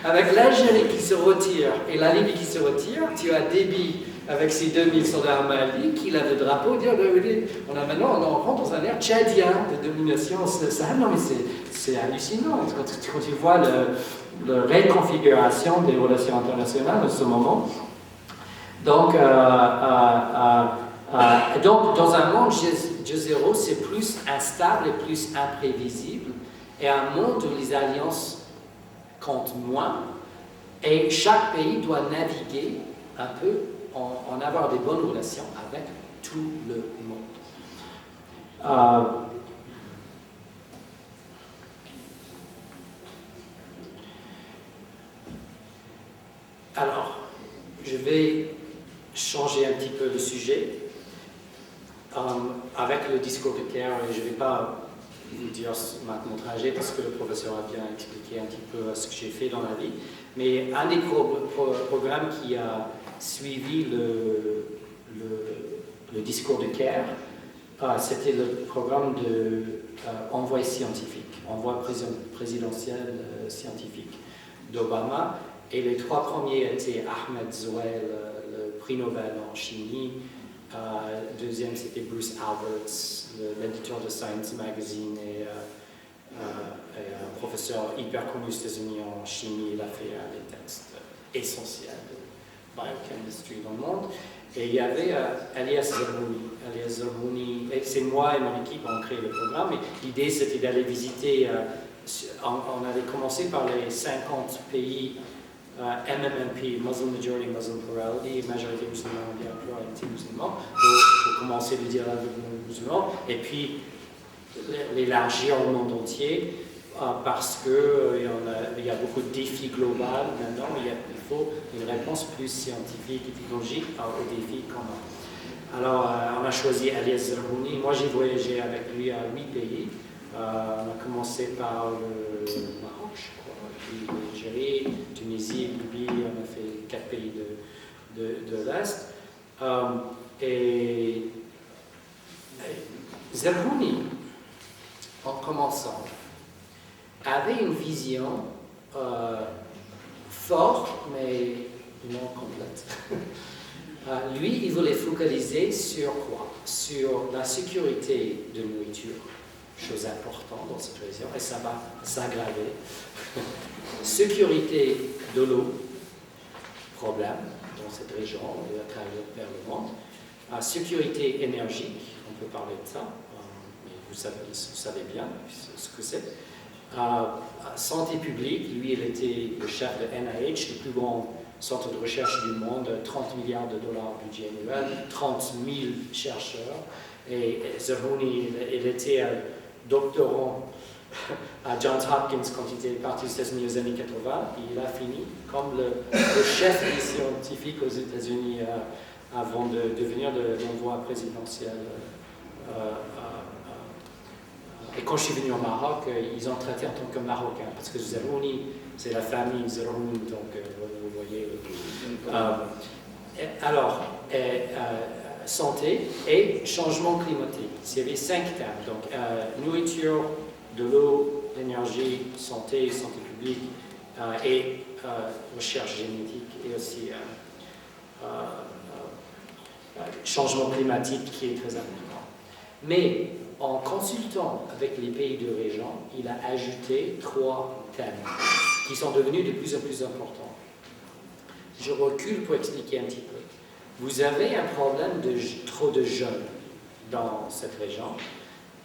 Avec l'Algérie qui se retire et la Libye qui se retire, tu as Déby avec ses 2000 soldats Mali qui lève le drapeau et dit on rentre dans un ère tchadien de domination Sahel. Non, mais c'est hallucinant quand tu vois la réconfiguration des relations internationales en ce moment. Donc, dans un monde G0, c'est plus instable et plus imprévisible, et un monde où les alliances comptent moins, et chaque pays doit naviguer un peu en avoir des bonnes relations avec tout le monde. Alors, je vais changer un petit peu le sujet avec le discours de Kerr. Je ne vais pas vous dire mon trajet parce que le professeur a bien expliqué un petit peu ce que j'ai fait dans la vie, mais un des programmes qui a suivi le discours de Kerr, c'était le programme d'envoi scientifique, envoi présidentiel scientifique d'Obama. Et les trois premiers étaient Ahmed Zewail, le prix Nobel en chimie. Deuxième, c'était Bruce Alberts, l'éditeur de Science Magazine et un professeur hyper connu aux États-Unis en chimie. Il a fait des textes essentiels de biochemistry dans le monde. Et il y avait Elias Zerhouni. C'est moi et mon équipe ont créé le programme. Et l'idée, c'était d'aller visiter. On avait commencé par les 50 pays. MMMP, Muslim Majority, Muslim Plurality, majorité musulmane, pluralité musulmane, pour commencer le dialogue musulman, et puis l'élargir au monde entier, parce qu'il y a beaucoup de défis globaux maintenant, il faut une réponse plus scientifique et technologique aux défis communs. Alors, on a choisi Elias Zerhouni. Moi, j'ai voyagé avec lui à 8 pays. On a commencé par le Maroc, je crois, puis l'Algérie, Tunisie, Libye, on a fait 4 pays de l'Est. Et Zerhouni, en commençant, avait une vision forte, mais non complète. Lui, il voulait focaliser sur quoi? Sur la sécurité de nourriture, chose importante dans cette région, et ça va s'aggraver. Sécurité de l'eau, problème dans cette région, de la travers vers le monde. Sécurité énergique, on peut parler de ça, mais vous savez bien ce que c'est. Santé publique, lui, il était le chef de NIH, le plus grand centre de recherche du monde, 30 milliards de dollars de budget annuel, 30 000 chercheurs. Et Zerhouni, il était doctorant à Johns Hopkins quand il était parti aux États-Unis aux années 80. Il a fini comme le chef des scientifiques aux États-Unis avant de devenir l'envoi présidentiel. Et quand je suis venu au Maroc, ils ont traité en tant que Marocain, parce que Zerhouni, c'est la famille Zerhouni, donc vous voyez. Alors, santé et changement climatique. Il y avait 5 thèmes, donc nourriture, de l'eau, l'énergie, santé publique et recherche génétique, et aussi changement climatique qui est très important. Mais en consultant avec les pays de région, il a ajouté 3 thèmes qui sont devenus de plus en plus importants. Je recule pour expliquer un petit peu. Vous avez un problème de trop de jeunes dans cette région.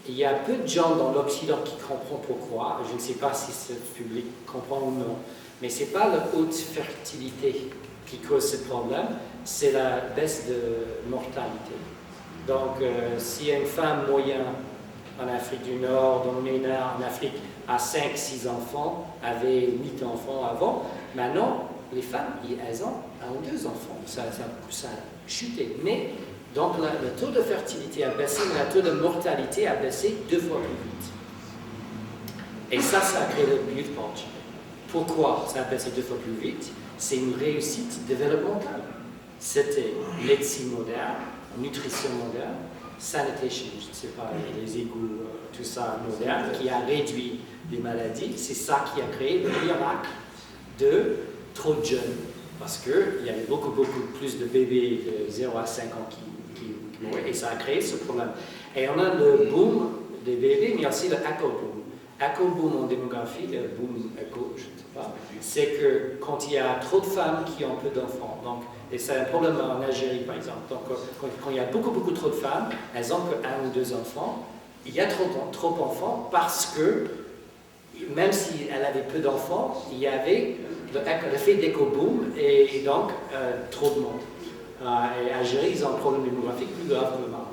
Il y a peu de gens dans l'Occident qui comprennent pourquoi. Je ne sais pas si ce public comprend ou non. Mais ce n'est pas la haute fertilité qui cause ce problème, c'est la baisse de mortalité. Donc, si une femme moyenne en Afrique du Nord, dans le MENA, en Afrique, a 5-6 enfants, avait 8 enfants avant, maintenant, les femmes, elles ont 1 ou 2 enfants. Ça a chuté. Mais, donc, le taux de fertilité a baissé, mais le taux de mortalité a baissé 2 fois plus vite. Et ça a créé le Youth Poverty. Pourquoi ça a baissé 2 fois plus vite? C'est une réussite développementale. C'était médecine moderne, nutrition moderne, sanitation, je ne sais pas, les égouts, tout ça moderne, qui a réduit les maladies. C'est ça qui a créé le miracle 2, trop de jeunes, parce qu'il y avait beaucoup plus de bébés de 0 à 5 ans qui mouraient, et ça a créé ce problème. Et on a le boom des bébés, mais aussi le eco-boom. Eco-boom en démographie, le boom éco, je ne sais pas, c'est que quand il y a trop de femmes qui ont peu d'enfants, donc, et c'est un problème en Algérie par exemple, donc quand il y a beaucoup trop de femmes, elles ont que 1 ou 2 enfants, il y a trop d'enfants parce que même si elle avait peu d'enfants, il y avait l'effet d'éco-boom et donc trop de monde. Et Algérie, ils ont un problème démographique plus grave que le Maroc.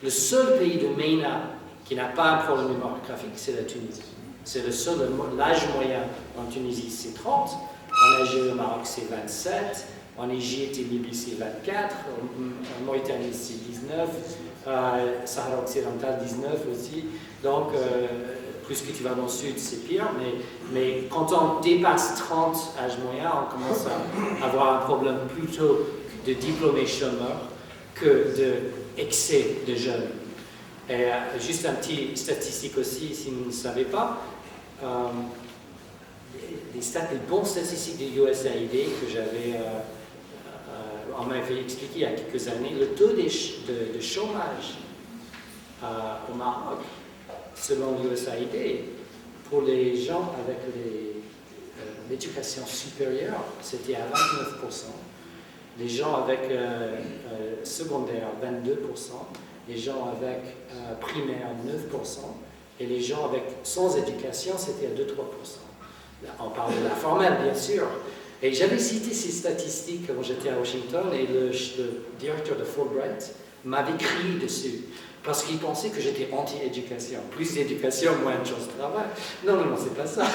Le seul pays de MENA qui n'a pas un problème démographique, c'est la Tunisie. C'est le seul, l'âge moyen en Tunisie, c'est 30, en Algérie, au Maroc, c'est 27, en Égypte et Libye, c'est 24, en Mauritanie, c'est 19, Sahara occidental, 19 aussi. Donc, plus que tu vas dans le sud, c'est pire, mais quand on dépasse 30 âge moyen, on commence à avoir un problème plutôt de diplômés chômeurs que d'excès de jeunes. Et juste un petit statistique aussi, si vous ne savez pas, les bons statistiques de USAID que j'avais, on m'avait expliqué il y a quelques années, le taux de chômage au Maroc, selon l'USAID, pour les gens avec l'éducation supérieure, c'était à 29%, les gens avec secondaire, 22%, les gens avec primaire, 9%, et les gens avec sans éducation, c'était à 2-3%. On parle de la formelle, bien sûr. Et j'avais cité ces statistiques quand j'étais à Washington, et le directeur de Fulbright m'avait crié dessus, parce qu'il pensait que j'étais anti-éducation. Plus d'éducation, moins de chances de travail. Non, c'est pas ça.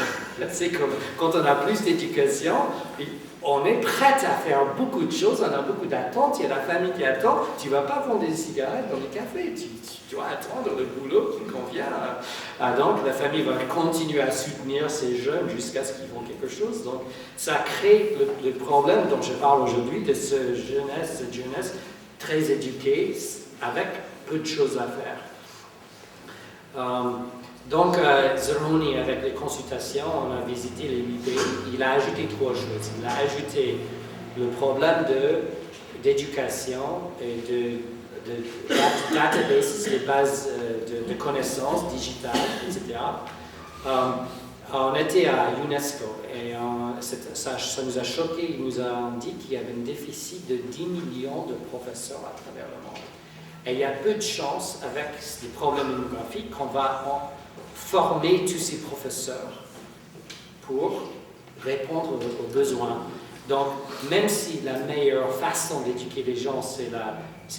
C'est comme quand on a plus d'éducation, on est prêt à faire beaucoup de choses, on a beaucoup d'attentes, il y a la famille qui attend, tu ne vas pas vendre des cigarettes dans les cafés, tu dois attendre le boulot qui convient. Donc la famille va continuer à soutenir ces jeunes jusqu'à ce qu'ils font quelque chose. Donc ça crée le problème dont je parle aujourd'hui de cette jeunesse très éduquée avec peu de choses à faire. Donc, Zerhouni, avec les consultations, on a visité les 8 pays. Il a ajouté 3 choses. Il a ajouté le problème d'éducation et de databases, les bases de connaissances digitales, etc. On était à UNESCO et ça nous a choqué. Il nous a dit qu'il y avait un déficit de 10 millions de professeurs à travers le monde. Et il y a peu de chances, avec les problèmes démographiques, qu'on va former tous ces professeurs pour répondre aux besoins. Donc, même si la meilleure façon d'éduquer les gens, c'est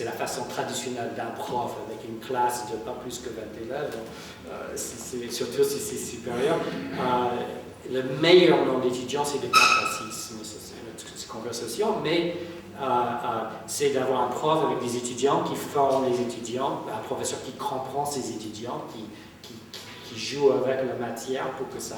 la façon traditionnelle d'un prof avec une classe de pas plus que 20 élèves, surtout si c'est supérieur, le meilleur nombre d'étudiants, c'est de 4 à 6, mais c'est une conversation, mais c'est d'avoir un prof avec des étudiants qui forment les étudiants, un professeur qui comprend ses étudiants, qui joue avec la matière pour que ça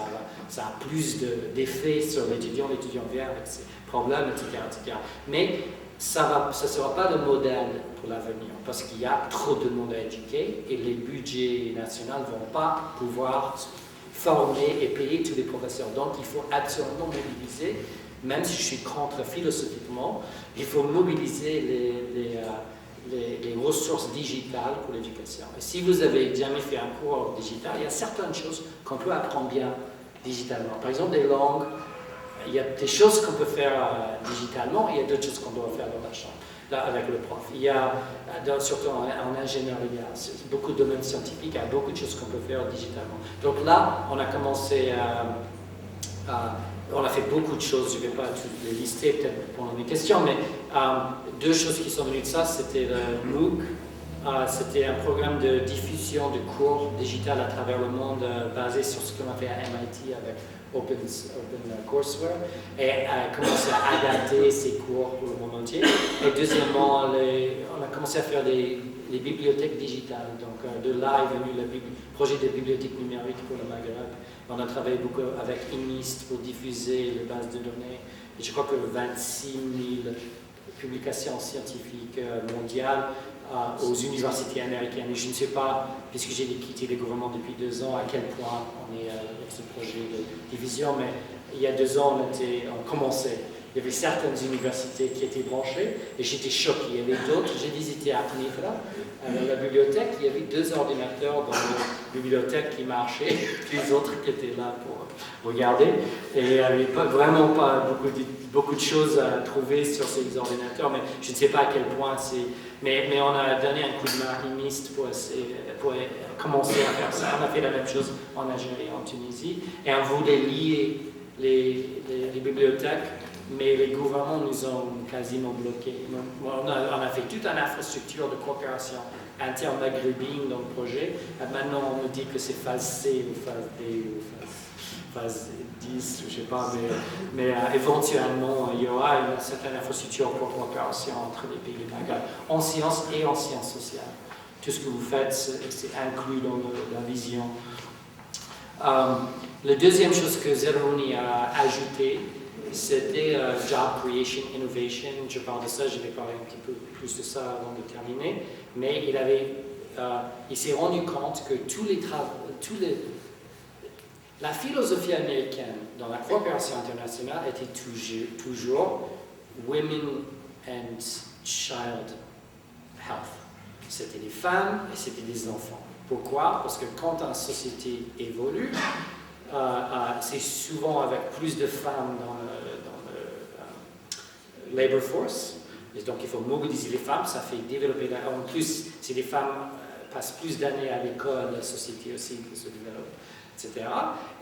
a plus d'effet sur l'étudiant vient avec ses problèmes, etc. Mais ça ne sera pas le modèle pour l'avenir, parce qu'il y a trop de monde à éduquer et les budgets nationaux ne vont pas pouvoir former et payer tous les professeurs. Donc il faut absolument mobiliser, même si je suis contre philosophiquement, il faut mobiliser les ressources digitales pour l'éducation. Et si vous avez jamais fait un cours digital, il y a certaines choses qu'on peut apprendre bien digitalement. Par exemple, des langues, il y a des choses qu'on peut faire digitalement, et il y a d'autres choses qu'on doit faire dans la chambre, là, avec le prof. Il y a, surtout en ingénierie, il y a beaucoup de domaines scientifiques, il y a beaucoup de choses qu'on peut faire digitalement. Donc là, on a commencé on a fait beaucoup de choses, je ne vais pas toutes les lister peut-être pendant mes questions, mais 2 choses qui sont venues de ça, c'était le MOOC, c'était un programme de diffusion de cours digital à travers le monde basé sur ce qu'on a fait à MIT avec OpenCourseware, et a commencé à adapter ces cours pour le monde entier. Et deuxièmement, on a commencé à faire les bibliothèques digitales, donc de là est venu le projet de bibliothèque numérique pour le Maghreb. On a travaillé beaucoup avec INIST pour diffuser les bases de données. Et je crois que 26 000 publications scientifiques mondiales aux universités américaines. Et je ne sais pas, puisque j'ai quitté le gouvernement depuis 2 ans, à quel point on est avec ce projet de division, mais il y a 2 ans, on commençait. Il y avait certaines universités qui étaient branchées et j'étais choqué. Il y avait d'autres. J'ai visité à Knifra, la bibliothèque. Il y avait 2 ordinateurs dans la bibliothèque qui marchaient, les autres qui étaient là pour regarder. Et il n'y avait vraiment pas beaucoup de choses à trouver sur ces ordinateurs, mais je ne sais pas à quel point c'est. Mais on a donné un coup de main mixte pour commencer à faire ça. On a fait la même chose en Algérie, en Tunisie, et on voulait lier les bibliothèques. Mais les gouvernements nous ont quasiment bloqués. On a fait toute une infrastructure de coopération inter-maghrébine dans le projet. Et maintenant, on nous dit que c'est phase C ou phase D ou phase 10, je ne sais pas, mais éventuellement, il y aura une certaine infrastructure pour coopération entre les pays du Maghreb, en sciences et en sciences sociales. Tout ce que vous faites, c'est inclus dans la vision. La deuxième chose que Zerhouni a ajoutée, c'était Job Creation Innovation. Je parle de ça, je vais parler un petit peu plus de ça avant de terminer. Mais il s'est rendu compte que la philosophie américaine dans la coopération internationale était toujours Women and Child Health. C'était des femmes et c'était des enfants. Pourquoi? Parce que quand une société évolue, c'est souvent avec plus de femmes dans le labor force. Et donc il faut mobiliser les femmes, ça fait développer. En plus, si les femmes passent plus d'années à l'école, la société aussi se développe, etc.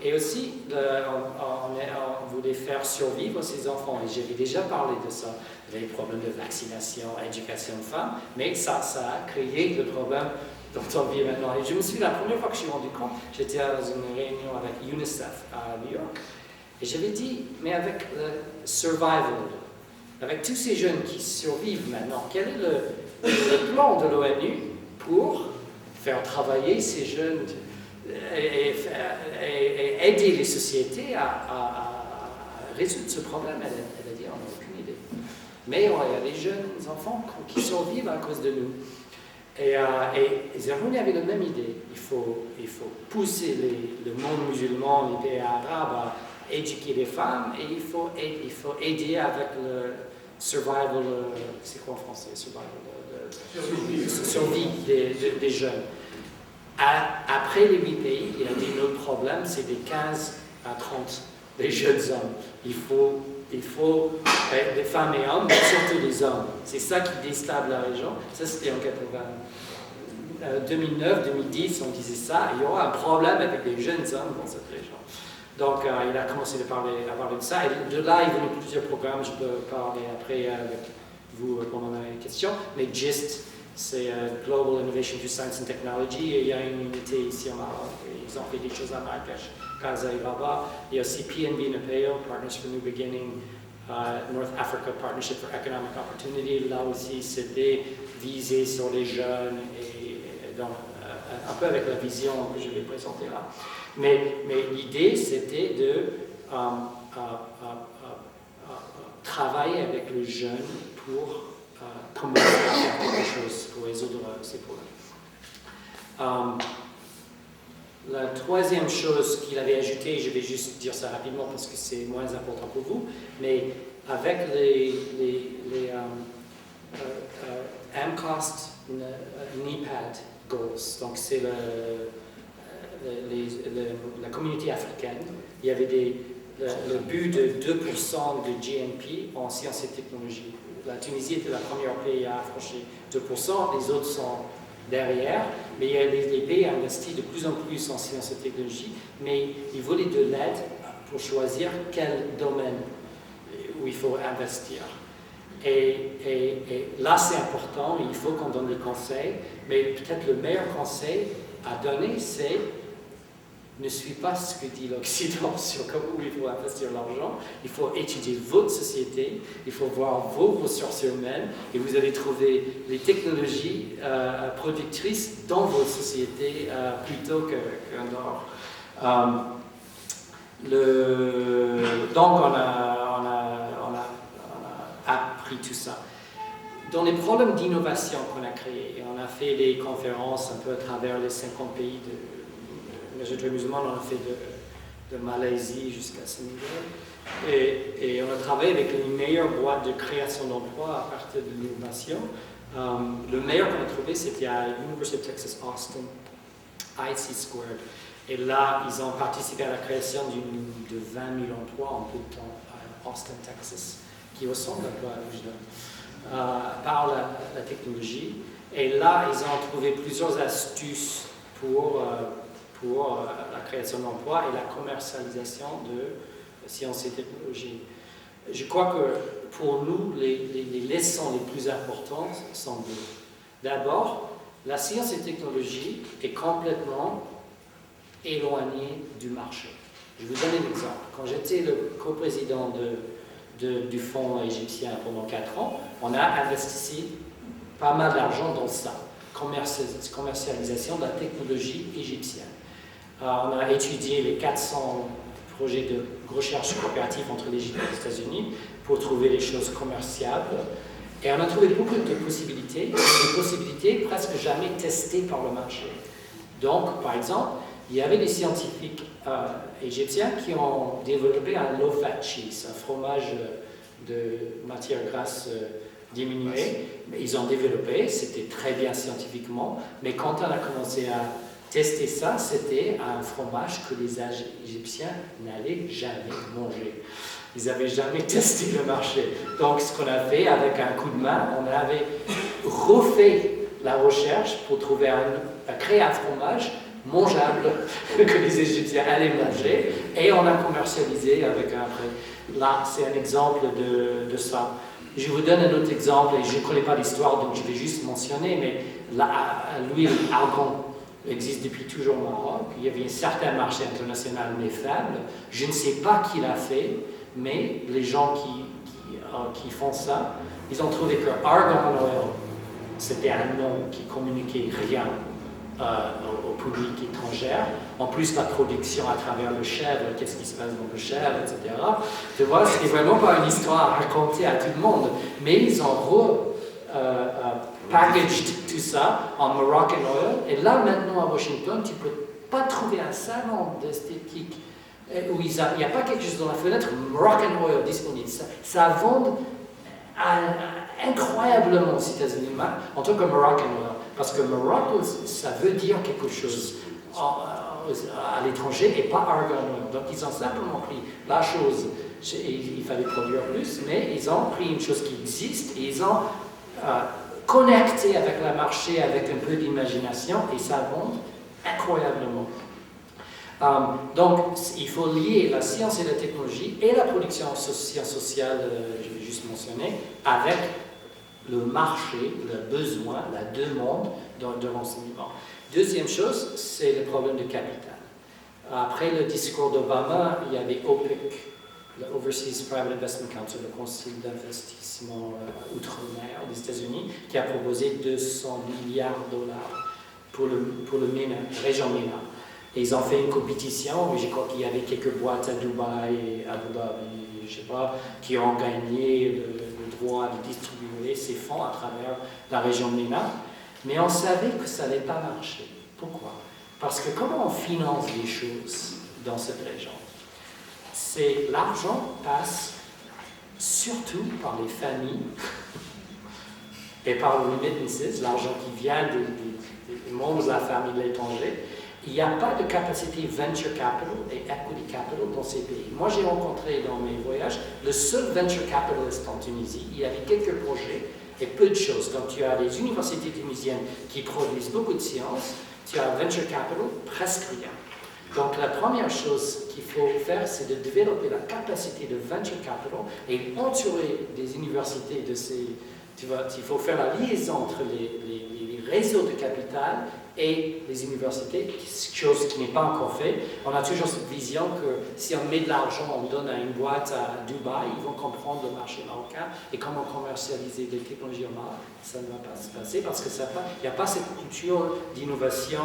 Et aussi, on voulait faire survivre ces enfants. Et j'avais déjà parlé de ça, les problèmes de vaccination, éducation de femmes, mais ça a créé le problème dont on vit maintenant. Et je me souviens, la première fois que je suis rendu compte, j'étais dans une réunion avec UNICEF à New York, et j'avais dit, mais avec le survival, avec tous ces jeunes qui survivent maintenant, quel est le plan de l'ONU pour faire travailler ces jeunes et aider les sociétés à résoudre ce problème? Elle a dit, on n'a aucune idée. Mais il y a des jeunes enfants qui survivent à cause de nous. Et Zerhouni avait la même idée. Il faut pousser le monde musulman, les pays arabes à éduquer les femmes, et il faut aider avec le survival, c'est quoi en français? Survie des jeunes. Après les 8 pays, il y a des autres problèmes, c'est des 15 à 30 des jeunes hommes. Il faut des femmes et hommes, mais surtout des hommes. C'est ça qui déstabilise la région. Ça, c'était en 2009, 2010, on disait ça. Il y aura un problème avec les jeunes hommes dans cette région. Donc, il a commencé à parler de ça. Et de là, il y a eu plusieurs programmes. Je peux parler après avec vous pendant les questions. Mais GIST, c'est Global Innovation to Science and Technology. Et il y a une unité ici au Maroc. Ils ont fait des choses à Marrakech, Casa et Rabat. Il y a aussi PNB Nepal, Partners for New Beginning, North Africa Partnership for Economic Opportunity. Là aussi, c'était visé sur les jeunes et donc un peu avec la vision que je vais présenter là. Mais l'idée, c'était de travailler avec les jeunes pour commencer à faire quelque chose pour résoudre ces problèmes. La troisième chose qu'il avait ajoutée, je vais juste dire ça rapidement parce que c'est moins important pour vous, mais avec les AMCOST NEPAD Goals, donc c'est la communauté africaine, il y avait le but de 2% de GNP en sciences et technologies. La Tunisie était la première pays à franchir 2%, les autres sont derrière, mais il y a les pays investis de plus en plus en sciences et technologies, mais ils voulaient de l'aide pour choisir quel domaine où il faut investir. Et là, c'est important, il faut qu'on donne des conseils, mais peut-être le meilleur conseil à donner, c'est ne suis pas ce que dit l'Occident sur comment il faut investir l'argent. Il faut étudier votre société, il faut voir vos ressources humaines et vous allez trouver les technologies productrices dans votre société plutôt qu'en dehors. Donc on a appris tout ça. Dans les problèmes d'innovation qu'on a créés, on a fait des conférences un peu à travers les 50 pays de majorité musulmane, on a fait de Malaisie jusqu'à Sénégal. Et on a travaillé avec les meilleures boîtes de création d'emplois à partir de l'innovation. Le meilleur qu'on a trouvé, c'était à University of Texas Austin, IC Squared. Et là, ils ont participé à la création de 20 000 emplois en peu de temps à Austin, Texas, qui ressemble un peu à Oujda, par la technologie. Et là, ils ont trouvé plusieurs astuces pour la création d'emplois et la commercialisation de sciences et technologies. Je crois que pour nous, les leçons les plus importantes sont deux. D'abord, la science et technologie est complètement éloignée du marché. Je vais vous donner un exemple. Quand j'étais le coprésident du fonds égyptien pendant 4 ans, on a investi pas mal d'argent dans ça, commercialisation de la technologie égyptienne. On a étudié les 400 projets de recherche coopérative entre l'Égypte et les États-Unis pour trouver les choses commerciables. Et on a trouvé beaucoup de possibilités, des possibilités presque jamais testées par le marché. Donc, par exemple, il y avait des scientifiques égyptiens qui ont développé un low-fat cheese, un fromage de matière grasse diminuée. Ils ont développé, c'était très bien scientifiquement, mais quand on a commencé à tester ça, c'était un fromage que les Égyptiens n'allaient jamais manger. Ils n'avaient jamais testé le marché. Donc, ce qu'on a fait avec un coup de main, on avait refait la recherche pour créer un fromage mangeable que les Égyptiens allaient manger, et on a commercialisé avec un prix. Là, c'est un exemple de ça. Je vous donne un autre exemple, et je ne connais pas l'histoire, donc je vais juste mentionner, mais l'huile argan existe depuis toujours au Maroc. Il y avait un certain marché international, mais faible. Je ne sais pas qui l'a fait, mais les gens qui font ça, ils ont trouvé que argan oil, c'était un nom qui communiquait rien au public étranger. En plus, la production à travers le chèvre, qu'est-ce qui se passe dans le chèvre, etc. Tu vois, c'était vraiment pas une histoire à raconter à tout le monde, mais ils ont packaged tout ça en Moroccan oil. Et là, maintenant, à Washington, tu ne peux pas trouver un salon d'esthétique où il n'y a pas quelque chose dans la fenêtre, Moroccan oil disponible. Ça vend incroyablement aux États-Unis, en tant que Moroccan oil. Parce que Morocco, ça veut dire quelque chose à l'étranger et pas argan oil. Donc, ils ont simplement pris la chose, il fallait produire plus, mais ils ont pris une chose qui existe et ils ont connecté avec le marché avec un peu d'imagination et ça vend incroyablement. Donc, il faut lier la science et la technologie et la production sociale, je vais juste mentionner, avec le marché, le besoin, la demande de l'enseignement. Deuxième chose, c'est le problème de capital. Après le discours d'Obama, il y avait OPIC, le Overseas Private Investment Council, le Conseil d'investissement outre-mer des États-Unis, qui a proposé 200 milliards de dollars pour le MENA, la région MENA. Et ils ont fait une compétition, et je crois qu'il y avait quelques boîtes à Dubaï et à Abu Dhabi, je sais pas, qui ont gagné le droit de distribuer ces fonds à travers la région MENA. Mais on savait que ça n'allait pas marcher. Pourquoi? Parce que comment on finance les choses dans cette région? C'est l'argent passe surtout par les familles et par le remittances, l'argent qui vient des membres de la famille de l'étranger. Il n'y a pas de capacité venture capital et equity capital dans ces pays. Moi, j'ai rencontré dans mes voyages le seul venture capitalist en Tunisie. Il y avait quelques projets et peu de choses. Donc, tu as des universités tunisiennes qui produisent beaucoup de sciences. Tu as venture capital, presque rien. Donc, la première chose qu'il faut faire, c'est de développer la capacité de venture capital et entourer des universités de ces... Tu vois, il faut faire la liaison entre les réseaux de capital et les universités, chose qui n'est pas encore faite. On a toujours cette vision que si on met de l'argent, on donne à une boîte à Dubaï, ils vont comprendre le marché marocain et comment commercialiser des technologies au Maroc. Ça ne va pas se passer parce qu'il n'y a pas cette culture d'innovation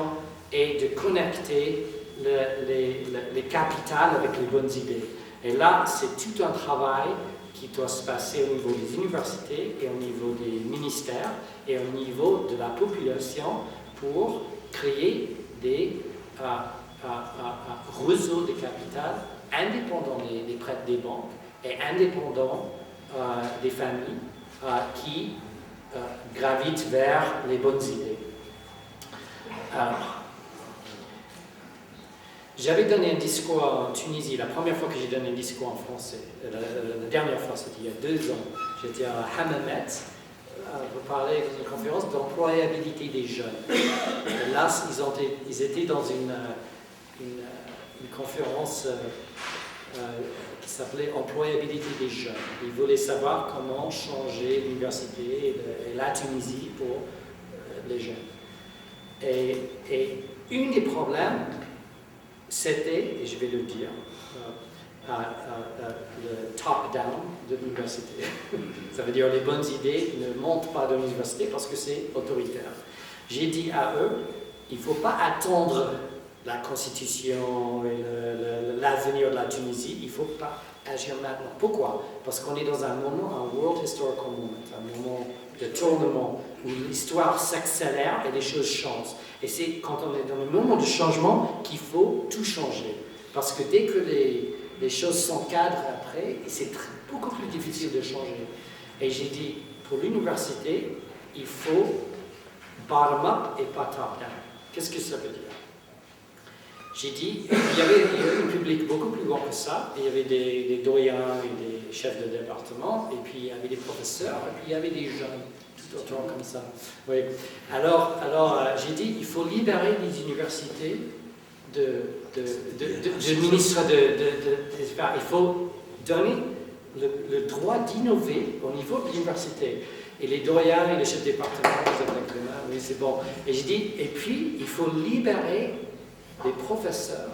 et de connecter les capitales avec les bonnes idées. Et là, c'est tout un travail qui doit se passer au niveau des universités et au niveau des ministères et au niveau de la population pour créer des un réseau de capital indépendant des prêts des banques et indépendant des familles qui gravitent vers les bonnes idées. Alors, j'avais donné un discours en Tunisie, la première fois que j'ai donné un discours en français, la dernière fois c'était il y a 2 ans, j'étais à Hammamet, pour parler d'une conférence d'employabilité des jeunes. Et là, ils étaient dans une conférence qui s'appelait Employabilité des jeunes. Ils voulaient savoir comment changer l'université et la Tunisie pour les jeunes. Et un des problèmes, c'était, et je vais le dire, le top-down de l'université. Ça veut dire les bonnes idées ne montent pas de l'université parce que c'est autoritaire. J'ai dit à eux, il ne faut pas attendre la constitution et l'avenir de la Tunisie, il ne faut pas agir maintenant. Pourquoi? Parce qu'on est dans un moment, un World Historical Moment, un moment de tournement où l'histoire s'accélère et les choses changent. Et c'est quand on est dans le moment de changement qu'il faut tout changer. Parce que dès que les choses s'encadrent après, c'est beaucoup plus difficile de changer. Et j'ai dit, pour l'université, il faut bottom-up et pas top-down. Qu'est-ce que ça veut dire? J'ai dit, il y avait un public beaucoup plus grand que ça. Il y avait des doyens et des chefs de département, et puis il y avait des professeurs, et puis il y avait des jeunes, tout autour comme ça. Oui. Alors j'ai dit, il faut libérer les universités du ministre il faut donner le droit d'innover au niveau de l'université. Et les doyens et les chefs de département, oui, c'est bon. Et j'ai dit, et puis il faut libérer les professeurs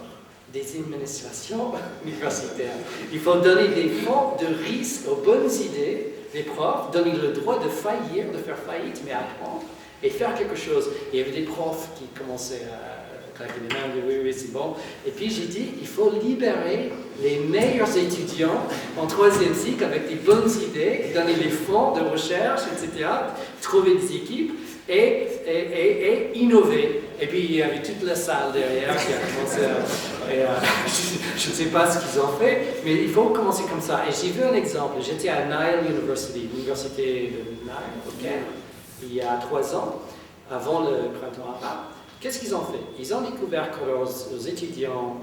des administrations universitaires. Il faut donner des fonds de risque aux bonnes idées des profs, donner le droit de faillir, de faire faillite, mais apprendre et faire quelque chose. Et il y avait des profs qui commençaient à claquer les mains, dire oui, c'est bon. Et puis j'ai dit, il faut libérer les meilleurs étudiants en 3e cycle avec des bonnes idées, donner les fonds de recherche, etc., trouver des équipes et innover. Et puis il y avait toute la salle derrière qui a commencé je ne sais pas ce qu'ils ont fait, mais il faut commencer comme ça. Et j'ai vu un exemple. J'étais à Nile University, l'université de Nile, au Caire, il y a 3 ans, avant le printemps arabe. Qu'est-ce qu'ils ont fait? Ils ont découvert que leurs étudiants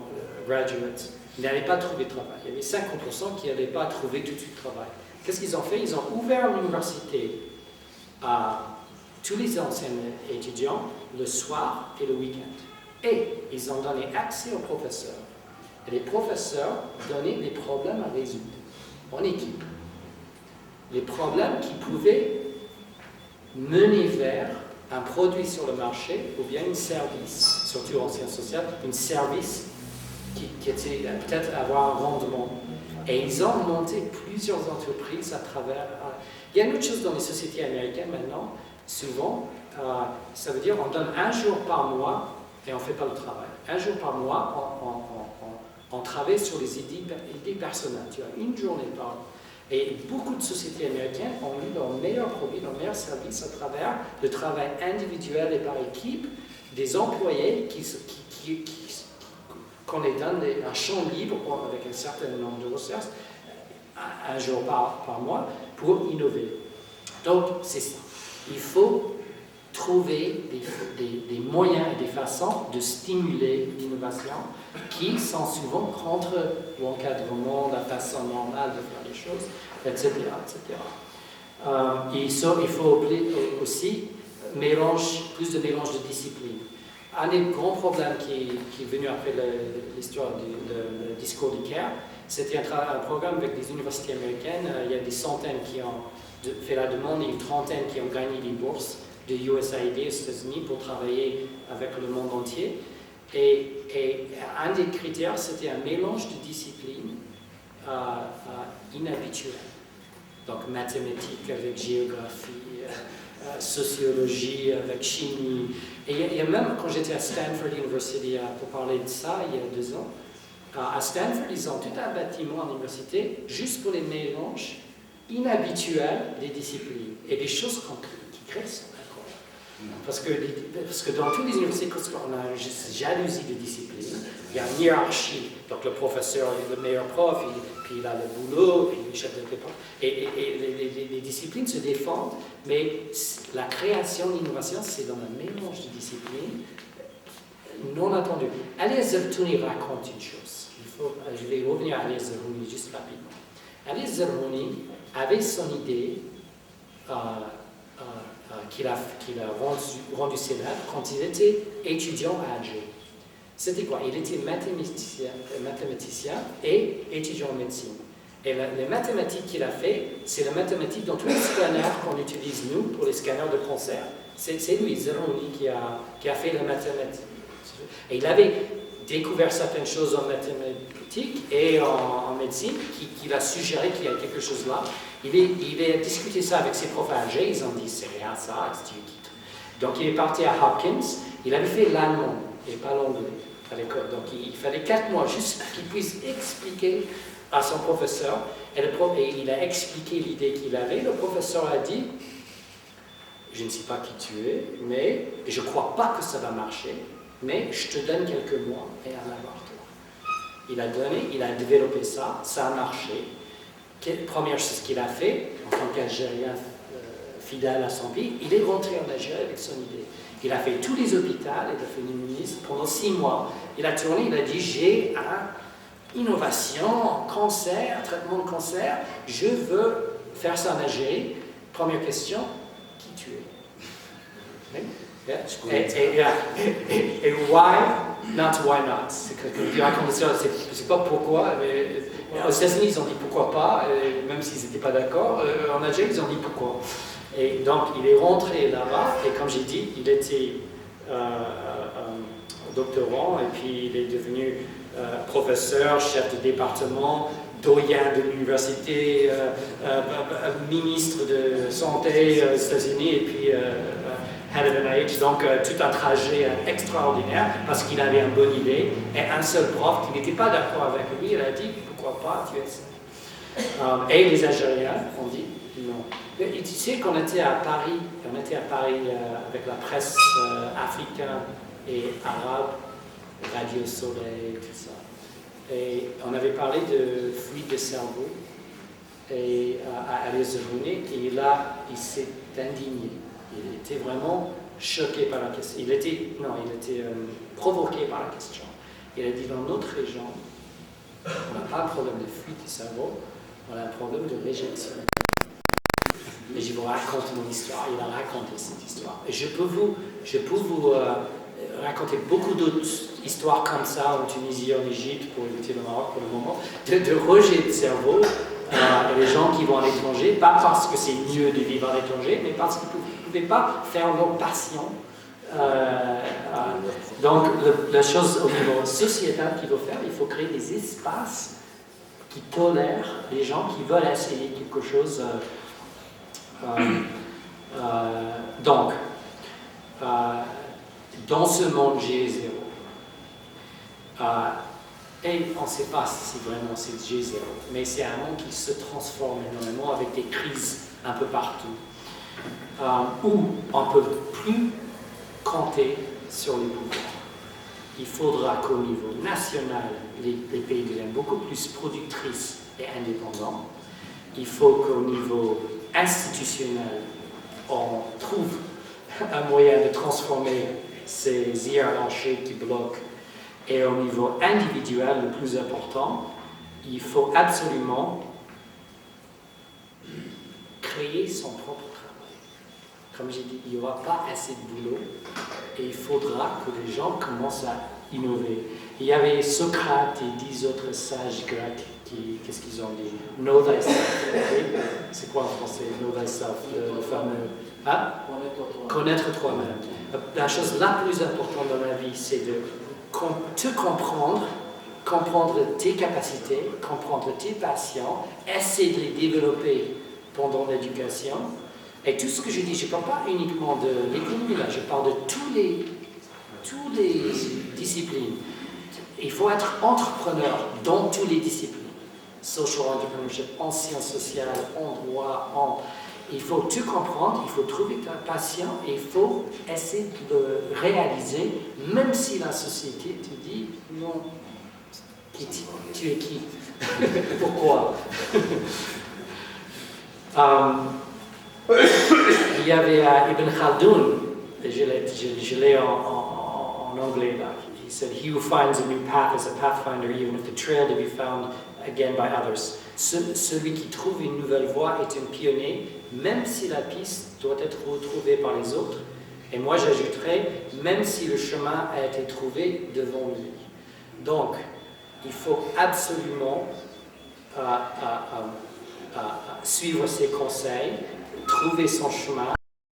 graduates n'avaient pas trouvé de travail. Il y avait 50% qui n'avaient pas trouvé tout de suite de travail. Qu'est-ce qu'ils ont fait? Ils ont ouvert l'université à tous les anciens étudiants le soir et le week-end. Et ils ont donné accès aux professeurs. Et les professeurs donnaient les problèmes à résoudre en équipe. Les problèmes qui pouvaient mener vers un produit sur le marché ou bien un service, surtout en sciences sociales, un service qui était peut-être avoir un rendement. Et ils ont monté plusieurs entreprises à travers... Il y a une autre chose dans les sociétés américaines maintenant, souvent, ça veut dire on donne 1 jour par mois et on ne fait pas le travail. 1 jour par mois, on travaille sur les idées personnelles. Tu as une journée par mois. Et beaucoup de sociétés américaines ont eu leurs meilleurs produits, leurs meilleurs services à travers le travail individuel et par équipe des employés qu'on les donne un champ libre avec un certain nombre de recherches, 1 jour par mois, pour innover. Donc, c'est ça. Il faut trouver des moyens et des façons de stimuler l'innovation qui sont souvent contre l'encadrement, la façon normale de faire les choses, etc. Il faut aussi plus de mélange de disciplines. Un des grands problèmes qui est venu après l'histoire du discours du Caire, c'était un programme avec des universités américaines. Il y a des centaines qui ont fait la demande et une trentaine qui ont gagné des bourses de USAID aux États-Unis pour travailler avec le monde entier. Et un des critères, c'était un mélange de disciplines inhabituelles. Donc mathématiques avec géographie, sociologie avec chimie. Et il y a même, quand j'étais à Stanford University pour parler de ça, il y a 2 ans, à Stanford, ils ont tout un bâtiment à l'université juste pour les mélanges inhabituels des disciplines. Et des choses qui créent ça. Parce que dans toutes les universités, on a une jalousie de discipline. Il y a une hiérarchie. Donc le professeur est le meilleur prof, puis il a le boulot, puis le chef de département. Et les disciplines se défendent, mais la création, l'innovation, c'est dans un mélange de disciplines non attendu. Elias Zerhouni raconte une chose. Je vais revenir à Elias Zerhouni juste rapidement. Elias Zerhouni avait son idée qu'il a rendu célèbre quand il était étudiant à Alger. C'était quoi? Il était mathématicien et étudiant en médecine. Et les mathématiques qu'il a fait, c'est la mathématique dans tous les scanners qu'on utilise nous pour les scanners de cancer. C'est lui, Zerhouni, qui a fait la mathématique. Et il avait découvert certaines choses en mathématiques et en médecine qu'il a suggéré qu'il y a quelque chose là. Il a discuté ça avec ses profs à Alger, ils ont dit c'est rien ça, c'est du titre. Donc il est parti à Hopkins, il avait fait l'allemand et pas l'anglais à l'école. Donc il fallait 4 mois juste qu'il puisse expliquer à son professeur. Et il a expliqué l'idée qu'il avait. Le professeur a dit je ne sais pas qui tu es, mais je ne crois pas que ça va marcher, mais je te donne quelques mois et un laboratoire. Il a développé ça, ça a marché. Première chose qu'il a fait, en tant qu'Algérien fidèle à son pays, il est rentré en Algérie avec son idée. Il a fait tous les hôpitaux, il a fait une ministre pendant 6 mois. Il a tourné, il a dit j'ai une innovation en cancer, traitement de cancer, je veux faire ça en Algérie. Première question, qui tu es? Et why not? C'est que tu racontes ça, c'est pas pourquoi, mais aux États-Unis ils ont dit pourquoi pas, même s'ils n'étaient pas d'accord. En Algérie ils ont dit pourquoi. Et donc il est rentré là-bas, et comme j'ai dit, il était doctorant, et puis il est devenu professeur, chef de département, doyen de l'université, ministre de santé aux États-Unis, et puis Head of NIH, donc tout un trajet extraordinaire parce qu'il avait une bonne idée et un seul prof qui n'était pas d'accord avec lui, il a dit pourquoi pas, tu es ça. Et les Algériens ont dit non. Et tu sais qu'on était à Paris, avec la presse africaine et arabe, Radio Soleil, tout ça. Et on avait parlé de fuite de cerveau et à Elias Zerhouni, et là il s'est indigné. Il était vraiment choqué par la question. Il était provoqué par la question. Il a dit dans notre région, on n'a pas un problème de fuite du cerveau, on a un problème de réjection. Et je vous raconte mon histoire. Il a raconté cette histoire. Et je peux vous raconter beaucoup d'autres histoires comme ça en Tunisie, en Égypte, pour éviter le Maroc pour le moment, de rejet de cerveau. Les gens qui vont à l'étranger, pas parce que c'est mieux de vivre à l'étranger, mais parce qu'ils ne pouvaient pas faire leur passion. Donc, la chose au niveau sociétal qu'il faut faire, il faut créer des espaces qui tolèrent les gens qui veulent essayer quelque chose. Donc, dans ce monde G0, et on ne sait pas si vraiment c'est G0, mais c'est un monde qui se transforme énormément avec des crises un peu partout, où on ne peut plus compter sur les pouvoirs. Il faudra qu'au niveau national, les pays deviennent beaucoup plus productrices et indépendants. Il faut qu'au niveau institutionnel, on trouve un moyen de transformer ces hiérarchies qui bloquent. Et au niveau individuel, le plus important, il faut absolument créer son propre travail. Comme j'ai dit, il n'y aura pas assez de boulot et il faudra que les gens commencent à innover. Il y avait Socrate et 10 autres sages grecs qu'est-ce qu'ils ont dit? Know thyself. C'est quoi en français? Know thyself, le fameux. Hein? Connaître toi-même. La chose la plus importante dans la vie, c'est de te comprendre tes capacités, comprendre tes passions, essayer de les développer pendant l'éducation. Et tout ce que je dis, je ne parle pas uniquement de l'économie, là, je parle de toutes les disciplines. Il faut être entrepreneur dans toutes les disciplines. Social entrepreneurship, en sciences sociales, en droit, il faut tout comprendre, il faut trouver ta passion et il faut essayer de le réaliser, même si la société te dit non, tu es qui? Pourquoi? Il y avait Ibn Khaldoun, je l'ai en anglais là. He said, "He who finds a new path is a pathfinder, even if the trail to be found again by others." Celui qui trouve une nouvelle voie est un pionnier, même si la piste doit être retrouvée par les autres. Et moi, j'ajouterais, même si le chemin a été trouvé devant lui. Donc, il faut absolument suivre ses conseils, trouver son chemin.